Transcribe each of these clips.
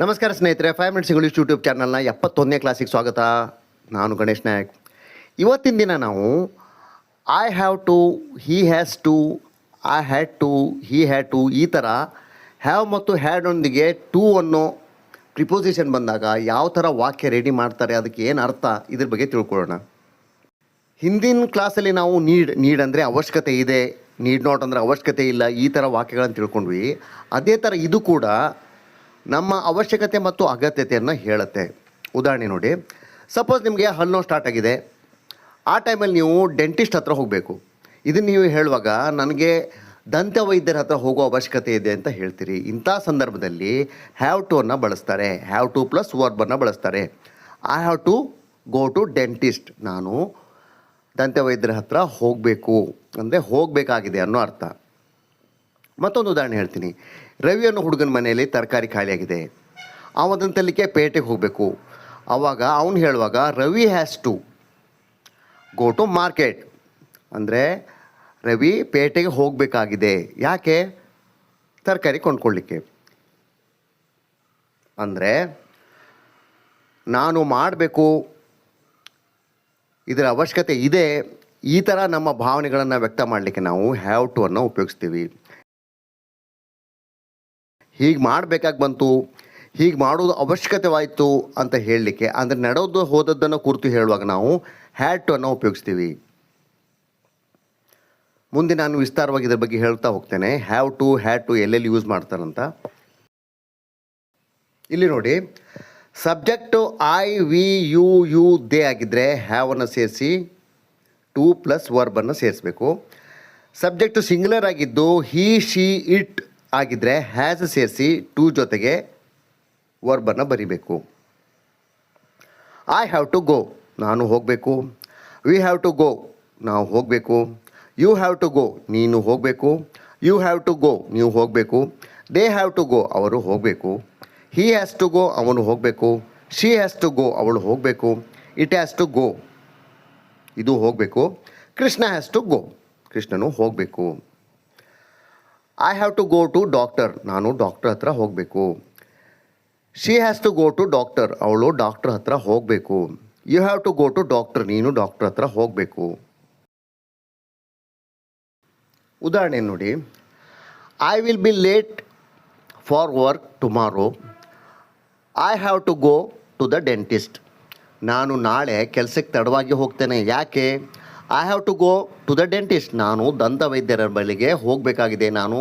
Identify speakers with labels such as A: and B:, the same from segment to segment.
A: ನಮಸ್ಕಾರ ಸ್ನೇಹಿತರೆ, 5 minutes English YouTube ಚಾನಲ್ನ 71ನೇ ಕ್ಲಾಸಿಗೆ ಸ್ವಾಗತ. ನಾನು ಗಣೇಶ್ ನಾಯಕ್. ಇವತ್ತಿನ ದಿನ ನಾವು I have to, he has to, I had to, he had to ಈ ಥರ ಹ್ಯಾವ್ ಮತ್ತು ಹ್ಯಾಡೊಂದಿಗೆ ಟು ಅನ್ನೋ ಪ್ರಿಪೋಸಿಷನ್ ಬಂದಾಗ ಯಾವ ಥರ ವಾಕ್ಯ ರೆಡಿ ಮಾಡ್ತಾರೆ, ಅದಕ್ಕೆ ಏನು ಅರ್ಥ, ಇದ್ರ ಬಗ್ಗೆ ತಿಳ್ಕೊಳ್ಳೋಣ. ಹಿಂದಿನ ಕ್ಲಾಸಲ್ಲಿ ನಾವು ನೀಡ್ ಅಂದರೆ ಅವಶ್ಯಕತೆ ಇದೆ, ನೀಡ್ ನಾಟ್ ಅಂದರೆ ಅವಶ್ಯಕತೆ ಇಲ್ಲ, ಈ ಥರ ವಾಕ್ಯಗಳನ್ನು ತಿಳ್ಕೊಂಡ್ವಿ. ಅದೇ ಥರ ಇದು ಕೂಡ ನಮ್ಮ ಅವಶ್ಯಕತೆ ಮತ್ತು ಅಗತ್ಯತೆಯನ್ನು ಹೇಳುತ್ತೆ. ಉದಾಹರಣೆ ನೋಡಿ, ಸಪೋಸ್ ನಿಮಗೆ ಹಲ್ಲು ನೋವು ಸ್ಟಾರ್ಟ್ ಆಗಿದೆ. ಆ ಟೈಮಲ್ಲಿ ನೀವು ಡೆಂಟಿಸ್ಟ್ ಹತ್ರ ಹೋಗಬೇಕು. ಇದನ್ನು ನೀವು ಹೇಳುವಾಗ ನನಗೆ ದಂತ ವೈದ್ಯರ ಹತ್ರ ಹೋಗೋ ಅವಶ್ಯಕತೆ ಇದೆ ಅಂತ ಹೇಳ್ತೀರಿ. ಇಂಥ ಸಂದರ್ಭದಲ್ಲಿ ಹ್ಯಾವ್ ಟು ಅನ್ನು ಬಳಸ್ತಾರೆ. ಹ್ಯಾವ್ ಟು ಪ್ಲಸ್ ವರ್ಬನ್ನು ಬಳಸ್ತಾರೆ. I have to go to dentist, ನಾನು ದಂತ ವೈದ್ಯರ ಹತ್ರ ಹೋಗಬೇಕು ಅಂದರೆ ಹೋಗಬೇಕಾಗಿದೆ ಅನ್ನೋ ಅರ್ಥ. ಮತ್ತೊಂದು ಉದಾಹರಣೆ ಹೇಳ್ತೀನಿ. ರವಿ ಅನ್ನೋ ಹುಡುಗನ ಮನೆಯಲ್ಲಿ ತರಕಾರಿ ಖಾಲಿಯಾಗಿದೆ. ಅವನನ್ನು ತರಲಿಕ್ಕೆ ಪೇಟೆಗೆ ಹೋಗಬೇಕು. ಆವಾಗ ಅವನು ಹೇಳುವಾಗ Ravi has to go to market, ಅಂದರೆ ರವಿ ಪೇಟೆಗೆ ಹೋಗಬೇಕಾಗಿದೆ. ಯಾಕೆ? ತರಕಾರಿ ಕೊಂಡ್ಕೊಳ್ಳಿಕ್ಕೆ. ಅಂದರೆ ನಾನು ಮಾಡಬೇಕು, ಇದರ ಅವಶ್ಯಕತೆ ಇದೆ, ಈ ಥರ ನಮ್ಮ ಭಾವನೆಗಳನ್ನು ವ್ಯಕ್ತ ಮಾಡಲಿಕ್ಕೆ ನಾವು ಹ್ಯಾವ್ ಟು ಅನ್ನು ಉಪಯೋಗಿಸ್ತೀವಿ. ಹೀಗೆ ಮಾಡಬೇಕಾಗಿ ಬಂತು, ಹೀಗೆ ಮಾಡೋದು ಅವಶ್ಯಕತೆವಾಯಿತು ಅಂತ ಹೇಳಲಿಕ್ಕೆ, ಅಂದರೆ ನಡೆದು ಹೋದದ್ದನ್ನು ಕುರಿತು ಹೇಳುವಾಗ ನಾವು ಹ್ಯಾಡ್ ಟು ಅನ್ನು ಉಪಯೋಗಿಸ್ತೀವಿ. ಮುಂದೆ ನಾನು ವಿಸ್ತಾರವಾಗಿ ಇದ್ರ ಬಗ್ಗೆ ಹೇಳ್ತಾ ಹೋಗ್ತೇನೆ, ಹ್ಯಾವ್ ಟು ಹ್ಯಾಡ್ ಟು ಎಲ್ಲೆಲ್ಲಿ ಯೂಸ್ ಮಾಡ್ತಾರಂತ. ಇಲ್ಲಿ ನೋಡಿ, subject I, we, you, they ಆಗಿದ್ದರೆ ಹ್ಯಾವನ್ನು ಸೇರಿಸಿ ಟು ಪ್ಲಸ್ ವರ್ಬನ್ನು ಸೇರಿಸಬೇಕು. ಸಬ್ಜೆಕ್ಟು ಸಿಂಗ್ಯುಲರ್ ಆಗಿದ್ದು ಹಿ, ಶಿ, ಇಟ್ ಆಗಿದ್ದರೆ ಹ್ಯಾಸ್ ಸೇರಿಸಿ ಟು ಜೊತೆಗೆ ವರ್ಬನ್ನು ಬರಿಬೇಕು. ಐ ಹ್ಯಾವ್ ಟು ಗೋ, ನಾನು ಹೋಗಬೇಕು. ವಿ ಹ್ಯಾವ್ ಟು ಗೋ, ನಾವು ಹೋಗಬೇಕು. ಯು ಹ್ಯಾವ್ ಟು ಗೋ, ನೀನು ಹೋಗಬೇಕು. ಯು ಹ್ಯಾವ್ ಟು ಗೋ, ನೀವು ಹೋಗಬೇಕು. ದೇ ಹ್ಯಾವ್ ಟು ಗೋ, ಅವರು ಹೋಗಬೇಕು. ಹಿ ಹ್ಯಾಸ್ ಟು ಗೋ, ಅವನು ಹೋಗಬೇಕು. ಶಿ ಹ್ಯಾಸ್ ಟು ಗೋ, ಅವಳು ಹೋಗಬೇಕು. ಇಟ್ ಹ್ಯಾಸ್ ಟು ಗೋ, ಇದು ಹೋಗಬೇಕು. ಕೃಷ್ಣ ಹ್ಯಾಸ್ ಟು ಗೋ, ಕೃಷ್ಣನು ಹೋಗಬೇಕು. I have to go to doctor, ನಾನು ಡಾಕ್ಟರ್ ಹತ್ರ ಹೋಗಬೇಕು. She has to go to doctor, ಅವಳು ಡಾಕ್ಟರ್ ಹತ್ರ ಹೋಗಬೇಕು. You have to go to doctor, ನೀನು ಡಾಕ್ಟರ್ ಹತ್ರ ಹೋಗಬೇಕು. ಉದಾಹರಣೆ ನೋಡಿ, I will be late for work tomorrow. I have to go to the dentist, ನಾನು ನಾಳೆ ಕೆಲಸಕ್ಕೆ ತಡವಾಗಿ ಹೋಗ್ತೇನೆ. ಯಾಕೆ? I have to go to the dentist, ನಾನು ದಂತ ವೈದ್ಯರ ಬಳಿಗೆ ಹೋಗಬೇಕಾಗಿದೆ, ನಾನು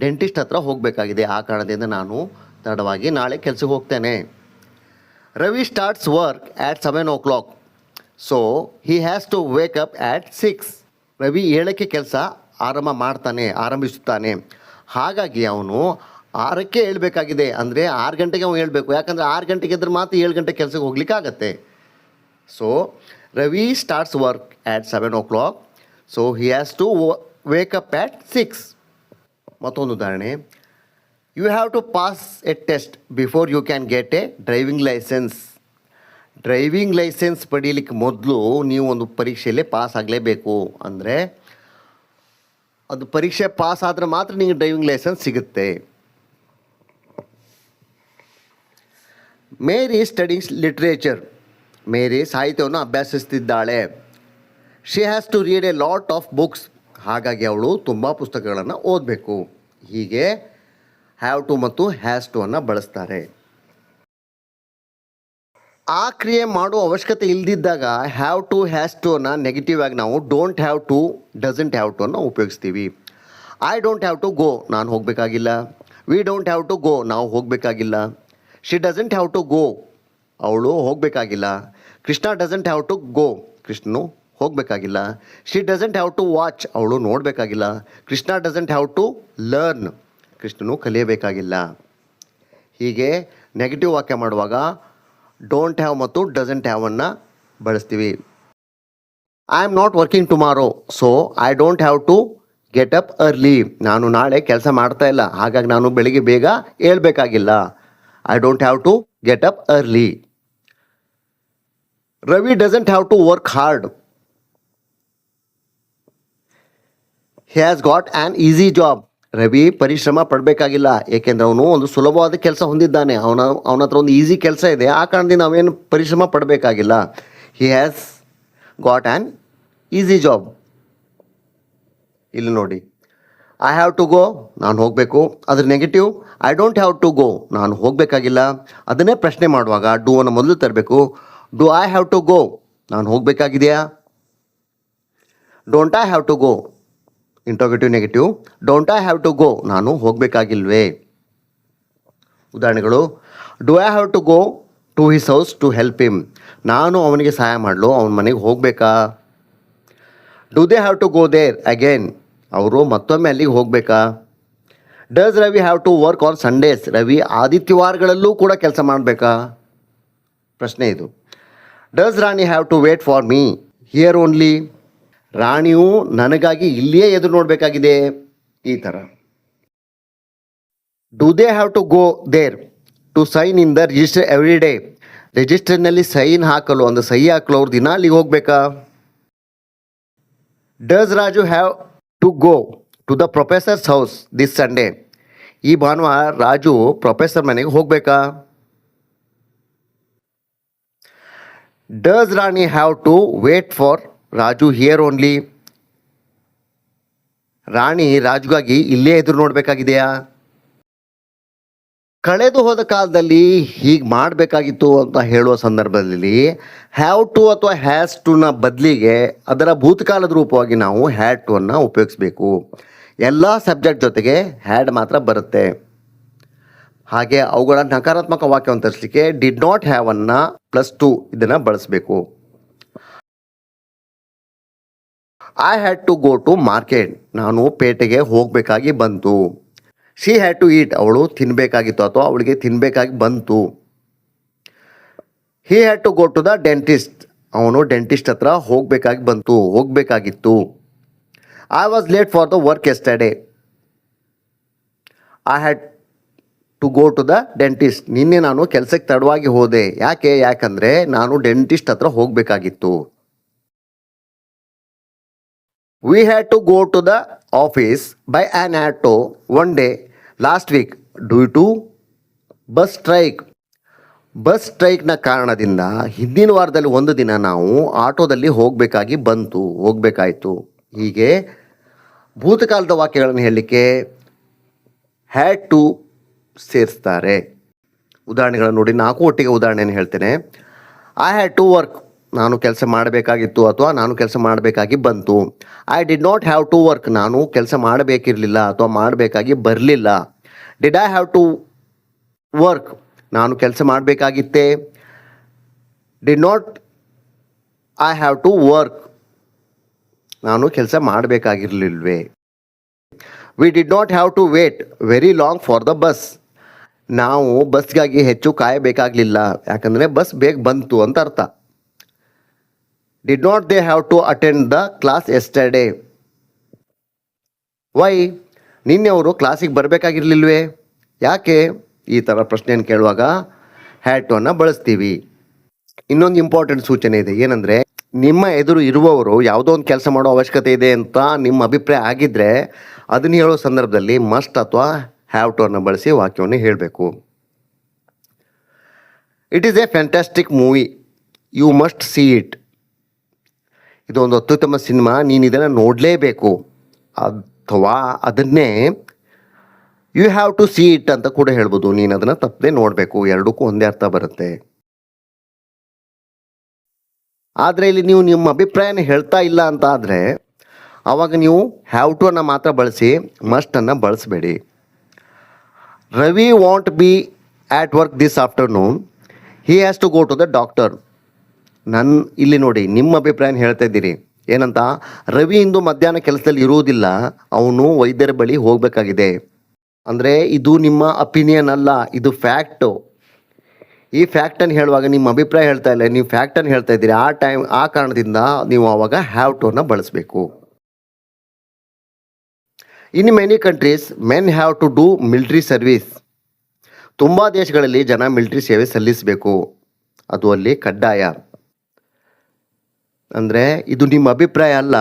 A: ಡೆಂಟಿಸ್ಟ್ ಹತ್ರ ಹೋಗಬೇಕಾಗಿದೆ. ಆ ಕಾರಣದಿಂದ ನಾನು ತಡವಾಗಿ ನಾಳೆ ಕೆಲಸಕ್ಕೆ ಹೋಗ್ತೇನೆ. Ravi starts work at 7 o'clock, so he has to wake up at 6. Ravi 7ಕ್ಕೆ ಕೆಲಸ ಆರಂಭಿಸುತ್ತಾನೆ. ಹಾಗಾಗಿ ಅವನು 6ಕ್ಕೆ ಹೇಳ್ಬೇಕಾಗಿದೆ, ಅಂದರೆ 6 ಗಂಟೆಗೆ ಅವನು ಹೇಳ್ಬೇಕು. ಯಾಕಂದರೆ 6 ಗಂಟೆಗೆ ಇದ್ರೆ ಮಾತ್ರ 7 ಗಂಟೆ ಕೆಲಸಕ್ಕೆ ಹೋಗ್ಲಿಕ್ಕಾಗತ್ತೆ. So Ravi starts work at 7 o'clock, so he has to wake up at 6. ಮತ್ತೊಂದು ಉದಾಹರಣೆ, you have to pass a test before you can get a driving licence. Driving licence ಪಡೀಲಿಕ್ಕೆ ಮೊದಲು ನೀವು ಒಂದು ಪರೀಕ್ಷೆಯಲ್ಲಿ ಪಾಸ್ ಆಗಲೇಬೇಕು. ಅಂದರೆ ಅದು ಪರೀಕ್ಷೆ ಪಾಸ್ ಆದರೆ ಮಾತ್ರ ನಿಮಗೆ ಡ್ರೈವಿಂಗ್ ಲೈಸೆನ್ಸ್ ಸಿಗುತ್ತೆ. ಮೇರಿ ಸ್ಟಡೀಸ್ ಲಿಟ್ರೇಚರ್, ಮೇರಿ ಸಾಹಿತ್ಯವನ್ನು ಅಭ್ಯಾಸಿಸ್ತಿದ್ದಾಳೆ. She has to read a lot of books, ಹಾಗಾಗಿ ಅವಳು ತುಂಬ ಪುಸ್ತಕಗಳನ್ನು ಓದಬೇಕು. ಹೀಗೆ ಹ್ಯಾವ್ ಟು ಮತ್ತು ಹ್ಯಾಸ್ ಟು ಅನ್ನು ಬಳಸ್ತಾರೆ. ಆ ಕ್ರಿಯೆ ಮಾಡುವ ಅವಶ್ಯಕತೆ ಇಲ್ಲದಿದ್ದಾಗ ಹ್ಯಾವ್ ಟು ಹ್ಯಾಸ್ ಟು ಅನ್ನು ನೆಗೆಟಿವ್ ಆಗಿ ನಾವು don't have to, doesn't have to ಅನ್ನು ಉಪಯೋಗಿಸ್ತೀವಿ. I don't have to go, ನಾನು ಹೋಗಬೇಕಾಗಿಲ್ಲ. We don't have to go, ನಾವು ಹೋಗಬೇಕಾಗಿಲ್ಲ. She doesn't have to go, ಅವಳು ಹೋಗಬೇಕಾಗಿಲ್ಲ. Krishna doesn't have to go, ಕೃಷ್ಣನು ಹೋಗಬೇಕಾಗಿಲ್ಲ. She doesn't have to watch, ಅವಳು ನೋಡಬೇಕಾಗಿಲ್ಲ. Krishna doesn't have to learn, ಕೃಷ್ಣನು ಕಲಿಯಬೇಕಾಗಿಲ್ಲ. ಹೀಗೆ ನೆಗೆಟಿವ್ ವಾಕ್ಯ ಮಾಡುವಾಗ ಡೋಂಟ್ ಹ್ಯಾವ್ ಮತ್ತು ಡಸಂಟ್ ಹ್ಯಾವನ್ನು ಬಳಸ್ತೀವಿ. I am not working tomorrow, so I don't have to get up early. ನಾನು ನಾಳೆ ಕೆಲಸ ಮಾಡ್ತಾ ಇಲ್ಲ, ಹಾಗಾಗಿ ನಾನು ಬೆಳಿಗ್ಗೆ ಬೇಗ ಏಳಬೇಕಾಗಿಲ್ಲ. I don't have to get up early. Ravi doesn't have to work hard. He has got an easy job. Ravi ಪರಿಶ್ರಮ ಪಡಬೇಕಾಗಿಲ್ಲ, ಏಕೆಂದರೆ ಅವನು ಒಂದು ಸುಲಭವಾದ ಕೆಲಸ ಹೊಂದಿದ್ದಾನೆ. ಅವನ ಹತ್ರ ಒಂದು ಈಸಿ ಕೆಲಸ ಇದೆ, ಆ ಕಾರಣದಿಂದ ನಾವೇನು ಪರಿಶ್ರಮ ಪಡಬೇಕಾಗಿಲ್ಲ. He has got an easy job. ಇಲ್ಲಿ ನೋಡಿ, ಐ ಹ್ಯಾವ್ ಟು ಗೋ, ನಾನು ಹೋಗಬೇಕು. ಅದ್ರ negative, I don't have to go, ನಾನು ಹೋಗಬೇಕಾಗಿಲ್ಲ. ಅದನ್ನೇ ಪ್ರಶ್ನೆ ಮಾಡುವಾಗ ಡೂ ಅನ್ನು ಮೊದಲು ತರಬೇಕು. Do I have to go, ನಾನು ಹೋಗಬೇಕಾಗಿದೆಯಾ? Don't I have to go, interrogative negative. Don't I have to go, ನಾನು ಹೋಗಬೇಕಾಗಿಲ್ವೇ? ಉದಾಹರಣೆಗಳು, do I have to go to his house to help him, ನಾನು ಅವನಿಗೆ ಸಹಾಯ ಮಾಡಲು ಅವನ ಮನೆಗೆ ಹೋಗಬೇಕಾ? Do they have to go there again, ಅವರು ಮತ್ತೊಮ್ಮೆ ಅಲ್ಲಿಗೆ ಹೋಗಬೇಕಾ? Does Ravi have to work on Sundays, ರವಿ ಆದಿತ್ಯವಾರಗಳಲ್ಲೂ ಕೂಡ ಕೆಲಸ ಮಾಡಬೇಕಾ? ಪ್ರಶ್ನೆ ಇದು. Does Rani have to wait for me here only, ರಾಣಿಯು ನನಗಾಗಿ ಇಲ್ಲಿಯೇ ಎದುರು ನೋಡಬೇಕಾಗಿದೆ, ಈ ಥರ. Do they have to go there to sign in the register every day, ರಿಜಿಸ್ಟರ್ನಲ್ಲಿ ಸೈನ್ ಹಾಕಲು, ಅಂದರೆ ಸಹಿ ಹಾಕಲು ಅವ್ರು ದಿನ ಅಲ್ಲಿಗೆ ಹೋಗಬೇಕಾ? Does Raju have to go to the professor's house this Sunday, ಈ ಭಾನುವಾರ ರಾಜು ಪ್ರೊಫೆಸರ್ ಮನೆಗೆ ಹೋಗಬೇಕಾ? Does Rani have to wait for Raju here only, Rani ರಾಜುಗಾಗಿ ಇಲ್ಲೇ ಎದುರು ನೋಡಬೇಕಾಗಿದೆಯಾ? ಕಳೆದು ಹೋದ ಕಾಲದಲ್ಲಿ ಹೀಗೆ ಮಾಡಬೇಕಾಗಿತ್ತು ಅಂತ ಹೇಳುವ ಸಂದರ್ಭದಲ್ಲಿ ಹ್ಯಾವ್ ಟು ಅಥವಾ ಹ್ಯಾಸ್ ಟುನ ಬದಲಿಗೆ ಅದರ ಭೂತಕಾಲದ ರೂಪವಾಗಿ ನಾವು ಹ್ಯಾಡ್ ಟು ಅನ್ನು ಉಪಯೋಗಿಸಬೇಕು. ಎಲ್ಲ ಸಬ್ಜೆಕ್ಟ್ ಜೊತೆಗೆ ಹ್ಯಾಡ್ ಮಾತ್ರ ಬರುತ್ತೆ. ಹಾಗೆ ಅವುಗಳ ನಕಾರಾತ್ಮಕ ವಾಕ್ಯವನ್ನು ತರಿಸಲಿಕ್ಕೆ ಡಿಡ್ ನಾಟ್ ಹ್ಯಾವ್ ಅನ್ನು +2 ಇದನ್ನು ಬಳಸಬೇಕು. I had to go to market, ನಾನು ಪೇಟೆಗೆ ಹೋಗಬೇಕಾಗಿ ಬಂತು. ಶಿ ಹ್ಯಾಡ್ ಟು ಈಟ್, ಅವಳು ತಿನ್ನಬೇಕಾಗಿತ್ತು ಅಥವಾ ಅವಳಿಗೆ ತಿನ್ನಬೇಕಾಗಿ ಬಂತು. He had to go to the dentist, ಅವನು ಡೆಂಟಿಸ್ಟ್ ಹತ್ರ ಹೋಗಬೇಕಾಗಿತ್ತು. I was late for the work yesterday, I had to go to the dentist, ನಿನ್ನೆ ನಾನು ಕೆಲಸಕ್ಕೆ ತಡವಾಗಿ ಹೋದೆ. ಯಾಕಂದರೆ ನಾನು ಡೆಂಟಿಸ್ಟ್ ಹತ್ರ ಹೋಗಬೇಕಾಗಿತ್ತು. We had to go to the office by an auto one day last week due to bus ಸ್ಟ್ರೈಕ್ನ ಕಾರಣದಿಂದ ಹಿಂದಿನ ವಾರದಲ್ಲಿ ಒಂದು ದಿನ ನಾವು ಆಟೋದಲ್ಲಿ ಹೋಗಬೇಕಾಯಿತು. ಹೀಗೆ ಭೂತಕಾಲದ ವಾಕ್ಯಗಳನ್ನು ಹೇಳಲಿಕ್ಕೆ ಹ್ಯಾಡ್ ಟು ಸೇರಿಸ್ತಾರೆ. ಉದಾಹರಣೆಗಳನ್ನು ನೋಡಿ, 4 ಒಟ್ಟಿಗೆ ಉದಾಹರಣೆಯನ್ನು ಹೇಳ್ತೇನೆ. ಐ ಹ್ಯಾಡ್ ಟು ವರ್ಕ್, ನಾನು ಕೆಲಸ ಮಾಡಬೇಕಾಗಿತ್ತು ಅಥವಾ ನಾನು ಕೆಲಸ ಮಾಡಬೇಕಾಗಿ ಬಂತು. I did not have to work, ನಾನು ಕೆಲಸ ಮಾಡಬೇಕಿರಲಿಲ್ಲ ಅಥವಾ ಮಾಡಬೇಕಾಗಿ ಬರಲಿಲ್ಲ. Did I have to work, ನಾನು ಕೆಲಸ ಮಾಡಬೇಕಾಗಿತ್ತೇ. Did not I have to work, ನಾನು ಕೆಲಸ ಮಾಡಬೇಕಾಗಿರಲಿಲ್ವೇ. We did not have to wait very long for the bus, ನಾವು ಬಸ್ಗಾಗಿ ಹೆಚ್ಚು ಕಾಯಬೇಕಾಗಲಿಲ್ಲ, ಯಾಕಂದರೆ ಬಸ್ ಬೇಗ ಬಂತು ಅಂತ ಅರ್ಥ. Did not they have to attend the class yesterday, why, ನಿನ್ನೆ ಅವರು ಕ್ಲಾಸಿಗೆ ಬರಬೇಕಾಗಿರಲಿಲ್ವೇ, ಯಾಕೆ? ಈ ಥರ ಪ್ರಶ್ನೆಯನ್ನು ಕೇಳುವಾಗ ಹ್ಯಾಡ್ ಟು ಅನ್ನು ಬಳಸ್ತೀವಿ. ಇನ್ನೊಂದು ಇಂಪಾರ್ಟೆಂಟ್ ಸೂಚನೆ ಇದೆ, ಏನಂದರೆ ನಿಮ್ಮ ಎದುರು ಇರುವವರು ಯಾವುದೋ ಒಂದು ಕೆಲಸ ಮಾಡೋ ಅವಶ್ಯಕತೆ ಇದೆ ಅಂತ ನಿಮ್ಮ ಅಭಿಪ್ರಾಯ ಆಗಿದ್ದರೆ ಅದನ್ನು ಹೇಳೋ ಸಂದರ್ಭದಲ್ಲಿ ಮಸ್ಟ್ ಅಥವಾ ಹ್ಯಾವ್ ಟು ಅನ್ನು ಬಳಸಿ ವಾಕ್ಯವನ್ನು ಹೇಳಬೇಕು. It is a fantastic movie, you must see it, ಇದೊಂದು ಅತ್ಯುತ್ತಮ ಸಿನಿಮಾ, ನೀನು ಇದನ್ನು ನೋಡಲೇಬೇಕು. ಅಥವಾ ಅದನ್ನೇ you have to see it ಅಂತ ಕೂಡ ಹೇಳ್ಬೋದು, ನೀನು ಅದನ್ನು ತಪ್ಪದೆ ನೋಡಬೇಕು. ಎರಡಕ್ಕೂ ಒಂದೇ ಅರ್ಥ ಬರುತ್ತೆ. ಆದರೆ ಇಲ್ಲಿ ನೀವು ನಿಮ್ಮ ಅಭಿಪ್ರಾಯನ ಹೇಳ್ತಾ ಇಲ್ಲ ಅಂತ ಆದರೆ ಆವಾಗ ನೀವು ಹ್ಯಾವ್ ಟು ಅನ್ನು ಮಾತ್ರ ಬಳಸಿ, ಮಸ್ಟನ್ನು ಬಳಸಬೇಡಿ. Ravi won't be at work this afternoon, he has to go to the doctor. ಇಲ್ಲಿ ನೋಡಿ, ನಿಮ್ಮ ಅಭಿಪ್ರಾಯನ ಹೇಳ್ತಾ ಇದ್ದೀರಿ. ಏನಂತ? ರವಿ ಇಂದು ಮಧ್ಯಾಹ್ನ ಕೆಲಸದಲ್ಲಿ ಇರುವುದಿಲ್ಲ, ಅವನು ವೈದ್ಯರ ಬಳಿ ಹೋಗಬೇಕಾಗಿದೆ. ಅಂದರೆ ಇದು ನಿಮ್ಮ ಅಪಿನಿಯನ್ ಅಲ್ಲ, ಇದು ಫ್ಯಾಕ್ಟು. ಈ ಫ್ಯಾಕ್ಟನ್ನು ಹೇಳುವಾಗ ನಿಮ್ಮ ಅಭಿಪ್ರಾಯ ಹೇಳ್ತಾ ಇಲ್ಲ, ನೀವು ಫ್ಯಾಕ್ಟನ್ನು ಹೇಳ್ತಾ ಇದ್ದೀರಿ. ಆ ಕಾರಣದಿಂದ ನೀವು ಆವಾಗ ಹ್ಯಾವ್ ಟು ಅನ್ನು ಬಳಸಬೇಕು. In many countries men have to do military service, ತುಂಬ ದೇಶಗಳಲ್ಲಿ ಜನ ಮಿಲಿಟರಿ ಸೇವೆ ಸಲ್ಲಿಸಬೇಕು, ಅದು ಅಲ್ಲಿ ಕಡ್ಡಾಯ. ಅಂದರೆ ಇದು ನಿಮ್ಮ ಅಭಿಪ್ರಾಯ ಅಲ್ಲ,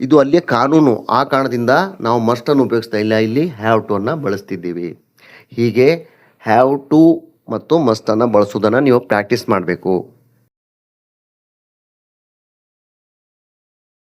A: ಇದು ಅಲ್ಲಿಯ ಕಾನೂನು. ಆ ಕಾರಣದಿಂದ ನಾವು ಮಸ್ಟನ್ನು ಉಪಯೋಗಿಸ್ತಾ ಇಲ್ಲ, ಇಲ್ಲಿ ಹ್ಯಾವ್ ಟು ಅನ್ನು ಬಳಸ್ತಿದ್ದೀವಿ. ಹೀಗೆ ಹ್ಯಾವ್ ಟು ಮತ್ತು ಮಸ್ತನ್ನು ಬಳಸೋದನ್ನು ನೀವು ಪ್ರಾಕ್ಟೀಸ್ ಮಾಡಬೇಕು.